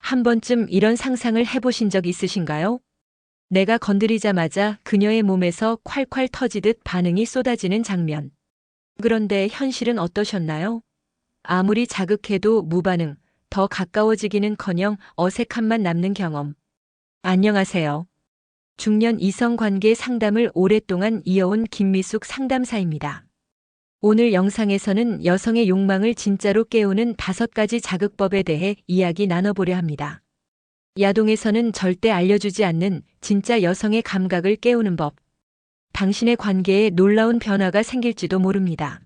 한 번쯤 이런 상상을 해보신 적 있으신가요? 내가 건드리자마자 그녀의 몸에서 콸콸 터지듯 반응이 쏟아지는 장면. 그런데 현실은 어떠셨나요? 아무리 자극해도 무반응, 더 가까워지기는커녕 어색함만 남는 경험. 안녕하세요. 중년 이성 관계 상담을 오랫동안 이어온 김미숙 상담사입니다. 오늘 영상에서는 여성의 욕망을 진짜로 깨우는 5가지 자극법에 대해 이야기 나눠보려 합니다. 야동에서는 절대 알려주지 않는 진짜 여성의 감각을 깨우는 법. 당신의 관계에 놀라운 변화가 생길지도 모릅니다.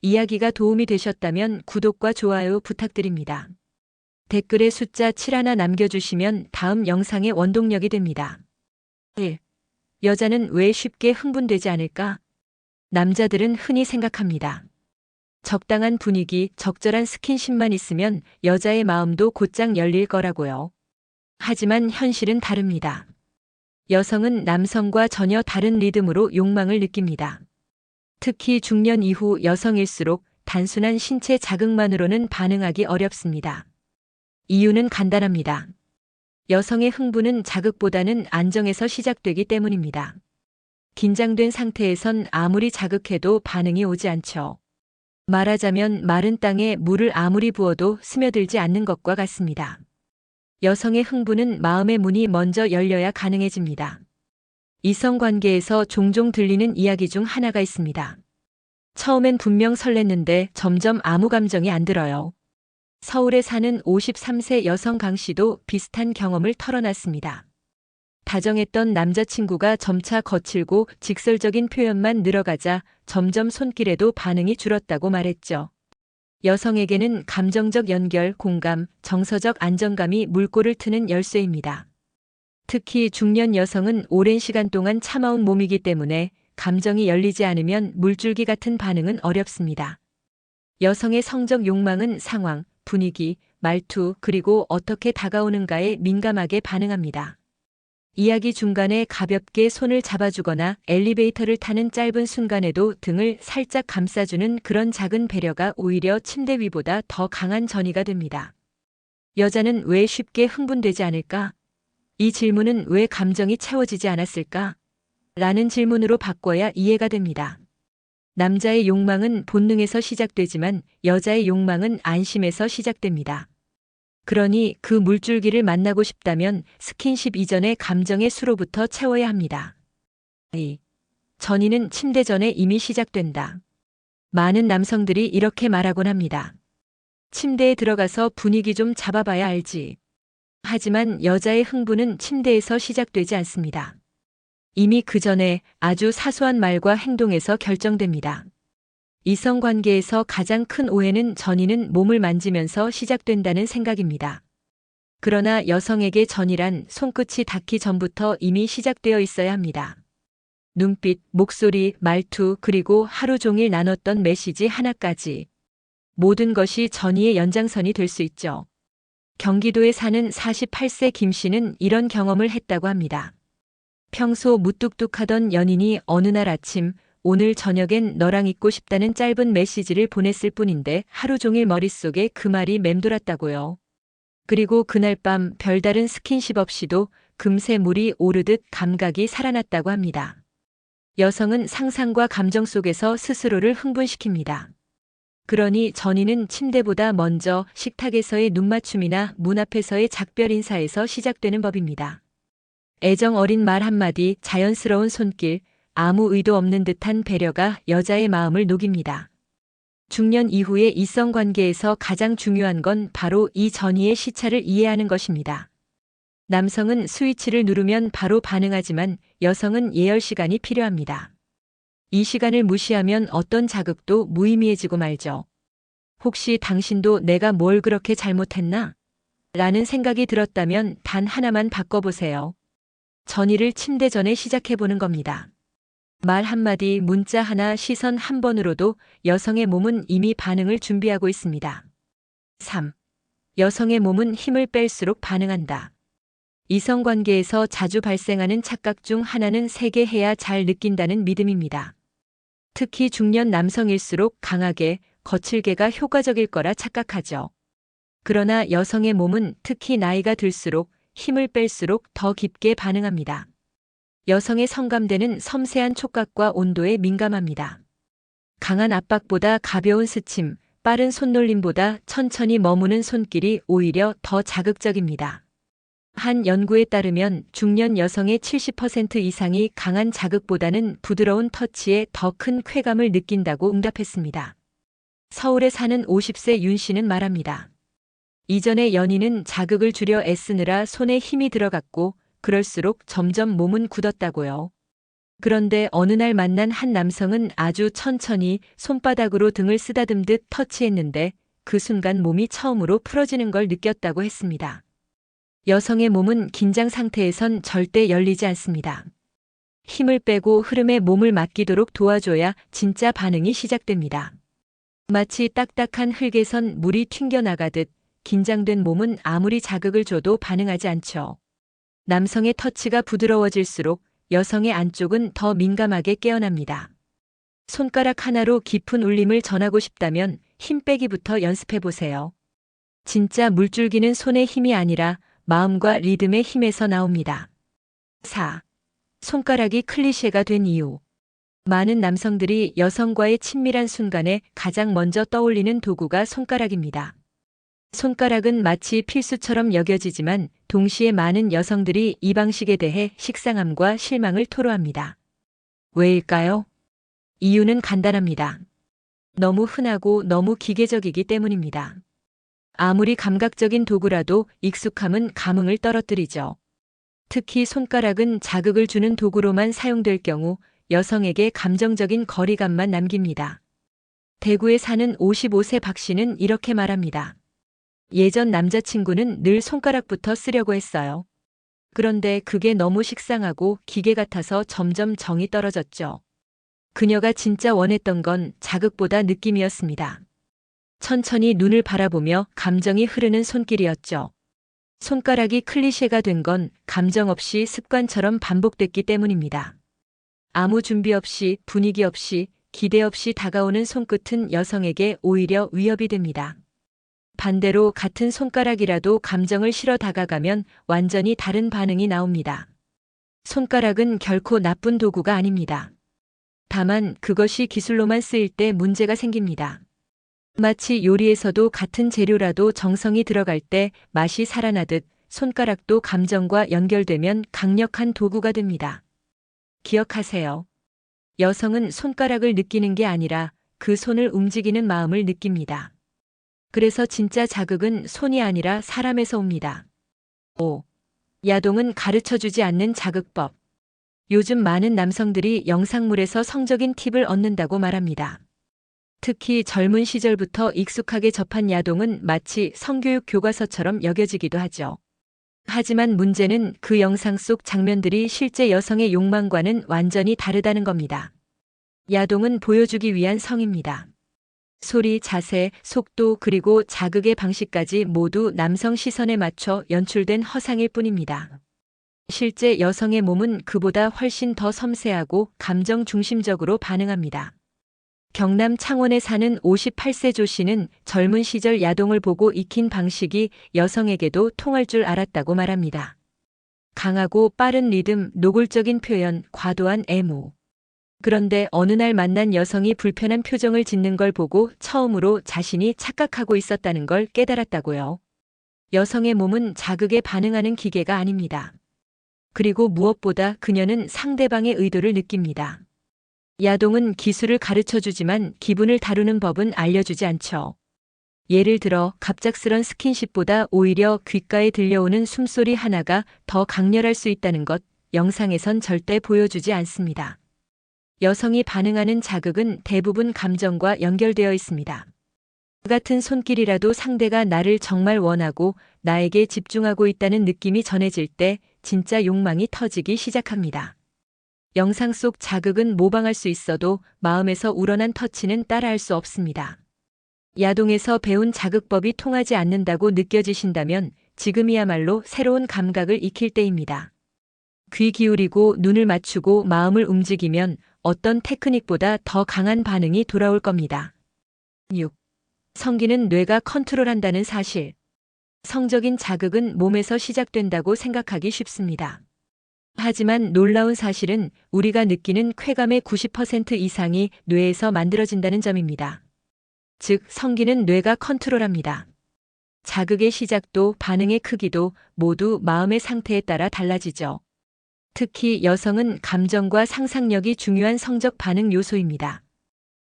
이야기가 도움이 되셨다면 구독과 좋아요 부탁드립니다. 댓글에 숫자 7 하나 남겨주시면 다음 영상의 원동력이 됩니다. 1. 여자는 왜 쉽게 흥분되지 않을까? 남자들은 흔히 생각합니다. 적당한 분위기, 적절한 스킨십만 있으면 여자의 마음도 곧장 열릴 거라고요. 하지만 현실은 다릅니다. 여성은 남성과 전혀 다른 리듬으로 욕망을 느낍니다. 특히 중년 이후 여성일수록 단순한 신체 자극만으로는 반응하기 어렵습니다. 이유는 간단합니다. 여성의 흥분은 자극보다는 안정에서 시작되기 때문입니다. 긴장된 상태에선 아무리 자극해도 반응이 오지 않죠. 말하자면 마른 땅에 물을 아무리 부어도 스며들지 않는 것과 같습니다. 여성의 흥분은 마음의 문이 먼저 열려야 가능해집니다. 이성관계에서 종종 들리는 이야기 중 하나가 있습니다. 처음엔 분명 설렜는데 점점 아무 감정이 안 들어요. 서울에 사는 53세 여성 강 씨도 비슷한 경험을 털어놨습니다. 다정했던 남자친구가 점차 거칠고 직설적인 표현만 늘어가자 점점 손길에도 반응이 줄었다고 말했죠. 여성에게는 감정적 연결, 공감, 정서적 안정감이 물꼬를 트는 열쇠입니다. 특히 중년 여성은 오랜 시간 동안 참아온 몸이기 때문에 감정이 열리지 않으면 물줄기 같은 반응은 어렵습니다. 여성의 성적 욕망은 상황, 분위기, 말투, 그리고 어떻게 다가오는가에 민감하게 반응합니다. 이야기 중간에 가볍게 손을 잡아주거나 엘리베이터를 타는 짧은 순간에도 등을 살짝 감싸주는 그런 작은 배려가 오히려 침대 위보다 더 강한 전이가 됩니다. 여자는 왜 쉽게 흥분되지 않을까? 이 질문은 왜 감정이 채워지지 않았을까? 라는 질문으로 바꿔야 이해가 됩니다. 남자의 욕망은 본능에서 시작되지만 여자의 욕망은 안심에서 시작됩니다. 그러니 그 물줄기를 만나고 싶다면 스킨십 이전의 감정의 수로부터 채워야 합니다. 2. 전이는 침대 전에 이미 시작된다. 많은 남성들이 이렇게 말하곤 합니다. 침대에 들어가서 분위기 좀 잡아봐야 알지. 하지만 여자의 흥분은 침대에서 시작되지 않습니다. 이미 그 전에 아주 사소한 말과 행동에서 결정됩니다. 이성관계에서 가장 큰 오해는 전이는 몸을 만지면서 시작된다는 생각입니다. 그러나 여성에게 전이란 손끝이 닿기 전부터 이미 시작되어 있어야 합니다. 눈빛, 목소리, 말투, 그리고 하루 종일 나눴던 메시지 하나까지. 모든 것이 전이의 연장선이 될 수 있죠. 경기도에 사는 48세 김 씨는 이런 경험을 했다고 합니다. 평소 무뚝뚝하던 연인이 어느 날 아침 오늘 저녁엔 너랑 있고 싶다는 짧은 메시지를 보냈을 뿐인데 하루 종일 머릿속에 그 말이 맴돌았다고요. 그리고 그날 밤 별다른 스킨십 없이도 금세 물이 오르듯 감각이 살아났다고 합니다. 여성은 상상과 감정 속에서 스스로를 흥분시킵니다. 그러니 전이는 침대보다 먼저 식탁에서의 눈맞춤이나 문 앞에서의 작별 인사에서 시작되는 법입니다. 애정 어린 말 한마디, 자연스러운 손길, 아무 의도 없는 듯한 배려가 여자의 마음을 녹입니다. 중년 이후의 이성관계에서 가장 중요한 건 바로 이 전이의 시차를 이해하는 것입니다. 남성은 스위치를 누르면 바로 반응하지만 여성은 예열 시간이 필요합니다. 이 시간을 무시하면 어떤 자극도 무의미해지고 말죠. 혹시 당신도 내가 뭘 그렇게 잘못했나? 라는 생각이 들었다면 단 하나만 바꿔보세요. 전이를 침대 전에 시작해보는 겁니다. 말 한마디, 문자 하나, 시선 한 번으로도 여성의 몸은 이미 반응을 준비하고 있습니다. 3. 여성의 몸은 힘을 뺄수록 반응한다. 이성관계에서 자주 발생하는 착각 중 하나는 세게 해야 잘 느낀다는 믿음입니다. 특히 중년 남성일수록 강하게, 거칠게가 효과적일 거라 착각하죠. 그러나 여성의 몸은 특히 나이가 들수록 힘을 뺄수록 더 깊게 반응합니다. 여성의 성감대는 섬세한 촉각과 온도에 민감합니다. 강한 압박보다 가벼운 스침, 빠른 손놀림보다 천천히 머무는 손길이 오히려 더 자극적입니다. 한 연구에 따르면 중년 여성의 70% 이상이 강한 자극보다는 부드러운 터치에 더 큰 쾌감을 느낀다고 응답했습니다. 서울에 사는 50세 윤 씨는 말합니다. 이전에 연인은 자극을 줄여 애쓰느라 손에 힘이 들어갔고 그럴수록 점점 몸은 굳었다고요. 그런데 어느 날 만난 한 남성은 아주 천천히 손바닥으로 등을 쓰다듬듯 터치했는데 그 순간 몸이 처음으로 풀어지는 걸 느꼈다고 했습니다. 여성의 몸은 긴장 상태에선 절대 열리지 않습니다. 힘을 빼고 흐름에 몸을 맡기도록 도와줘야 진짜 반응이 시작됩니다. 마치 딱딱한 흙에선 물이 튕겨나가듯 긴장된 몸은 아무리 자극을 줘도 반응하지 않죠. 남성의 터치가 부드러워질수록 여성의 안쪽은 더 민감하게 깨어납니다. 손가락 하나로 깊은 울림을 전하고 싶다면 힘 빼기부터 연습해 보세요. 진짜 물줄기는 손의 힘이 아니라 마음과 리듬의 힘에서 나옵니다. 4. 손가락이 클리셰가 된 이유. 많은 남성들이 여성과의 친밀한 순간에 가장 먼저 떠올리는 도구가 손가락입니다. 손가락은 마치 필수처럼 여겨지지만 동시에 많은 여성들이 이 방식에 대해 식상함과 실망을 토로합니다. 왜일까요? 이유는 간단합니다. 너무 흔하고 너무 기계적이기 때문입니다. 아무리 감각적인 도구라도 익숙함은 감흥을 떨어뜨리죠. 특히 손가락은 자극을 주는 도구로만 사용될 경우 여성에게 감정적인 거리감만 남깁니다. 대구에 사는 55세 박 씨는 이렇게 말합니다. 예전 남자친구는 늘 손가락부터 쓰려고 했어요. 그런데 그게 너무 식상하고 기계 같아서 점점 정이 떨어졌죠. 그녀가 진짜 원했던 건 자극보다 느낌이었습니다. 천천히 눈을 바라보며 감정이 흐르는 손길이었죠. 손가락이 클리셰가 된 건 감정 없이 습관처럼 반복됐기 때문입니다. 아무 준비 없이 분위기 없이 기대 없이 다가오는 손끝은 여성에게 오히려 위협이 됩니다. 반대로 같은 손가락이라도 감정을 실어 다가가면 완전히 다른 반응이 나옵니다. 손가락은 결코 나쁜 도구가 아닙니다. 다만 그것이 기술로만 쓰일 때 문제가 생깁니다. 마치 요리에서도 같은 재료라도 정성이 들어갈 때 맛이 살아나듯 손가락도 감정과 연결되면 강력한 도구가 됩니다. 기억하세요. 여성은 손가락을 느끼는 게 아니라 그 손을 움직이는 마음을 느낍니다. 그래서 진짜 자극은 손이 아니라 사람에서 옵니다. 5. 야동은 가르쳐주지 않는 자극법. 요즘 많은 남성들이 영상물에서 성적인 팁을 얻는다고 말합니다. 특히 젊은 시절부터 익숙하게 접한 야동은 마치 성교육 교과서처럼 여겨지기도 하죠. 하지만 문제는 그 영상 속 장면들이 실제 여성의 욕망과는 완전히 다르다는 겁니다. 야동은 보여주기 위한 성입니다. 소리, 자세, 속도 그리고 자극의 방식까지 모두 남성 시선에 맞춰 연출된 허상일 뿐입니다. 실제 여성의 몸은 그보다 훨씬 더 섬세하고 감정 중심적으로 반응합니다. 경남 창원에 사는 58세 조 씨는 젊은 시절 야동을 보고 익힌 방식이 여성에게도 통할 줄 알았다고 말합니다. 강하고 빠른 리듬, 노골적인 표현, 과도한 애무. 그런데 어느 날 만난 여성이 불편한 표정을 짓는 걸 보고 처음으로 자신이 착각하고 있었다는 걸 깨달았다고요. 여성의 몸은 자극에 반응하는 기계가 아닙니다. 그리고 무엇보다 그녀는 상대방의 의도를 느낍니다. 야동은 기술을 가르쳐주지만 기분을 다루는 법은 알려주지 않죠. 예를 들어 갑작스런 스킨십보다 오히려 귓가에 들려오는 숨소리 하나가 더 강렬할 수 있다는 것, 영상에선 절대 보여주지 않습니다. 여성이 반응하는 자극은 대부분 감정과 연결되어 있습니다. 같은 손길이라도 상대가 나를 정말 원하고 나에게 집중하고 있다는 느낌이 전해질 때 진짜 욕망이 터지기 시작합니다. 영상 속 자극은 모방할 수 있어도 마음에서 우러난 터치는 따라할 수 없습니다. 야동에서 배운 자극법이 통하지 않는다고 느껴지신다면 지금이야말로 새로운 감각을 익힐 때입니다. 귀 기울이고 눈을 맞추고 마음을 움직이면 어떤 테크닉보다 더 강한 반응이 돌아올 겁니다. 6. 성기는 뇌가 컨트롤한다는 사실. 성적인 자극은 몸에서 시작된다고 생각하기 쉽습니다. 하지만 놀라운 사실은 우리가 느끼는 쾌감의 90% 이상이 뇌에서 만들어진다는 점입니다. 즉, 성기는 뇌가 컨트롤합니다. 자극의 시작도 반응의 크기도 모두 마음의 상태에 따라 달라지죠. 특히 여성은 감정과 상상력이 중요한 성적 반응 요소입니다.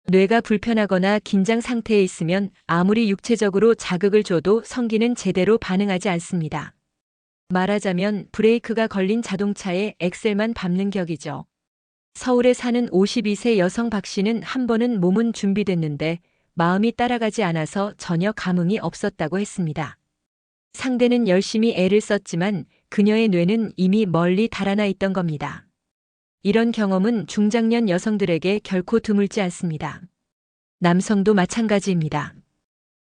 뇌가 불편하거나 긴장 상태에 있으면 아무리 육체적으로 자극을 줘도 성기는 제대로 반응하지 않습니다. 말하자면 브레이크가 걸린 자동차에 엑셀만 밟는 격이죠. 서울에 사는 52세 여성 박 씨는 한 번은 몸은 준비됐는데 마음이 따라가지 않아서 전혀 감흥이 없었다고 했습니다. 상대는 열심히 애를 썼지만 그녀의 뇌는 이미 멀리 달아나 있던 겁니다. 이런 경험은 중장년 여성들에게 결코 드물지 않습니다. 남성도 마찬가지입니다.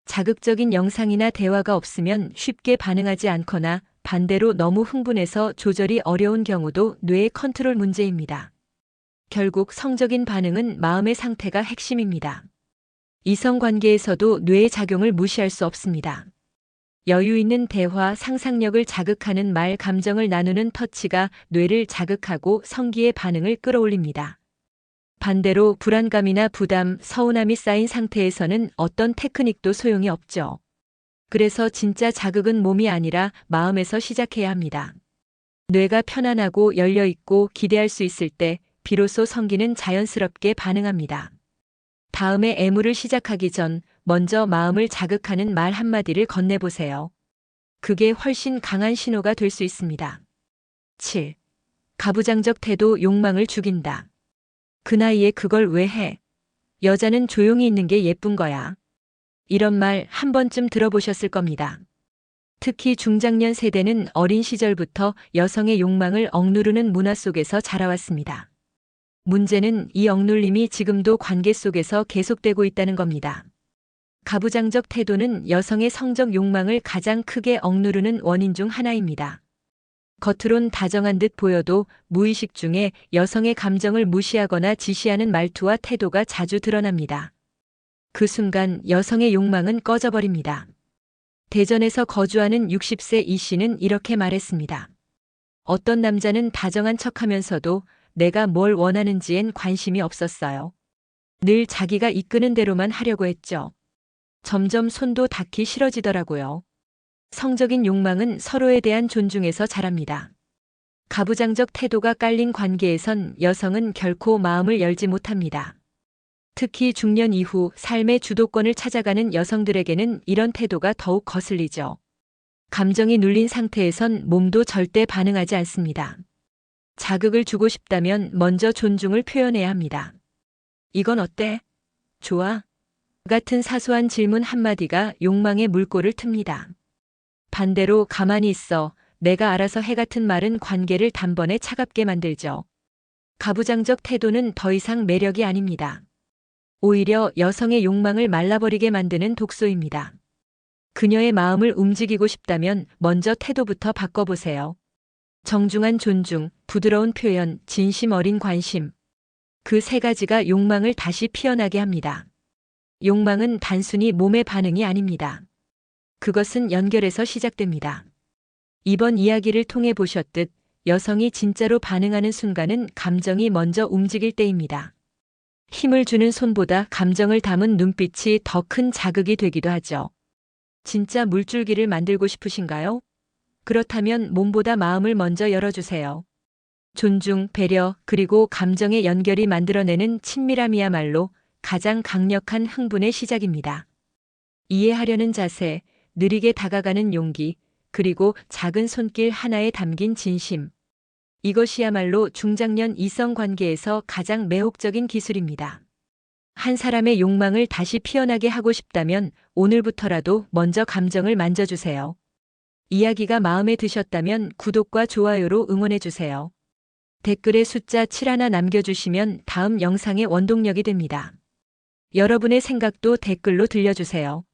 자극적인 영상이나 대화가 없으면 쉽게 반응하지 않거나 반대로 너무 흥분해서 조절이 어려운 경우도 뇌의 컨트롤 문제입니다. 결국 성적인 반응은 마음의 상태가 핵심입니다. 이성 관계에서도 뇌의 작용을 무시할 수 없습니다. 여유 있는 대화, 상상력을 자극하는 말, 감정을 나누는 터치가 뇌를 자극하고 성기의 반응을 끌어올립니다. 반대로 불안감이나 부담, 서운함이 쌓인 상태에서는 어떤 테크닉도 소용이 없죠. 그래서 진짜 자극은 몸이 아니라 마음에서 시작해야 합니다. 뇌가 편안하고 열려있고 기대할 수 있을 때 비로소 성기는 자연스럽게 반응합니다. 다음에 애무를 시작하기 전 먼저 마음을 자극하는 말 한마디를 건네보세요. 그게 훨씬 강한 신호가 될 수 있습니다. 7. 가부장적 태도, 욕망을 죽인다. 그 나이에 그걸 왜 해? 여자는 조용히 있는 게 예쁜 거야. 이런 말 한 번쯤 들어보셨을 겁니다. 특히 중장년 세대는 어린 시절부터 여성의 욕망을 억누르는 문화 속에서 자라왔습니다. 문제는 이 억눌림이 지금도 관계 속에서 계속되고 있다는 겁니다. 가부장적 태도는 여성의 성적 욕망을 가장 크게 억누르는 원인 중 하나입니다. 겉으론 다정한 듯 보여도 무의식 중에 여성의 감정을 무시하거나 지시하는 말투와 태도가 자주 드러납니다. 그 순간 여성의 욕망은 꺼져버립니다. 대전에서 거주하는 60세 이 씨는 이렇게 말했습니다. 어떤 남자는 다정한 척하면서도 내가 뭘 원하는지엔 관심이 없었어요. 늘 자기가 이끄는 대로만 하려고 했죠. 점점 손도 닿기 싫어지더라고요. 성적인 욕망은 서로에 대한 존중에서 자랍니다. 가부장적 태도가 깔린 관계에선 여성은 결코 마음을 열지 못합니다. 특히 중년 이후 삶의 주도권을 찾아가는 여성들에게는 이런 태도가 더욱 거슬리죠. 감정이 눌린 상태에선 몸도 절대 반응하지 않습니다. 자극을 주고 싶다면 먼저 존중을 표현해야 합니다. 이건 어때? 좋아? 같은 사소한 질문 한마디가 욕망의 물꼬를 틉니다. 반대로 가만히 있어, 내가 알아서 해 같은 말은 관계를 단번에 차갑게 만들죠. 가부장적 태도는 더 이상 매력이 아닙니다. 오히려 여성의 욕망을 말라버리게 만드는 독소입니다. 그녀의 마음을 움직이고 싶다면 먼저 태도부터 바꿔보세요. 정중한 존중, 부드러운 표현, 진심 어린 관심. 그 세 가지가 욕망을 다시 피어나게 합니다. 욕망은 단순히 몸의 반응이 아닙니다. 그것은 연결에서 시작됩니다. 이번 이야기를 통해 보셨듯 여성이 진짜로 반응하는 순간은 감정이 먼저 움직일 때입니다. 힘을 주는 손보다 감정을 담은 눈빛이 더 큰 자극이 되기도 하죠. 진짜 물줄기를 만들고 싶으신가요? 그렇다면 몸보다 마음을 먼저 열어주세요. 존중, 배려, 그리고 감정의 연결이 만들어내는 친밀함이야말로 가장 강력한 흥분의 시작입니다. 이해하려는 자세, 느리게 다가가는 용기, 그리고 작은 손길 하나에 담긴 진심. 이것이야말로 중장년 이성 관계에서 가장 매혹적인 기술입니다. 한 사람의 욕망을 다시 피어나게 하고 싶다면 오늘부터라도 먼저 감정을 만져주세요. 이야기가 마음에 드셨다면 구독과 좋아요로 응원해주세요. 댓글에 숫자 7 하나 남겨주시면 다음 영상의 원동력이 됩니다. 여러분의 생각도 댓글로 들려주세요.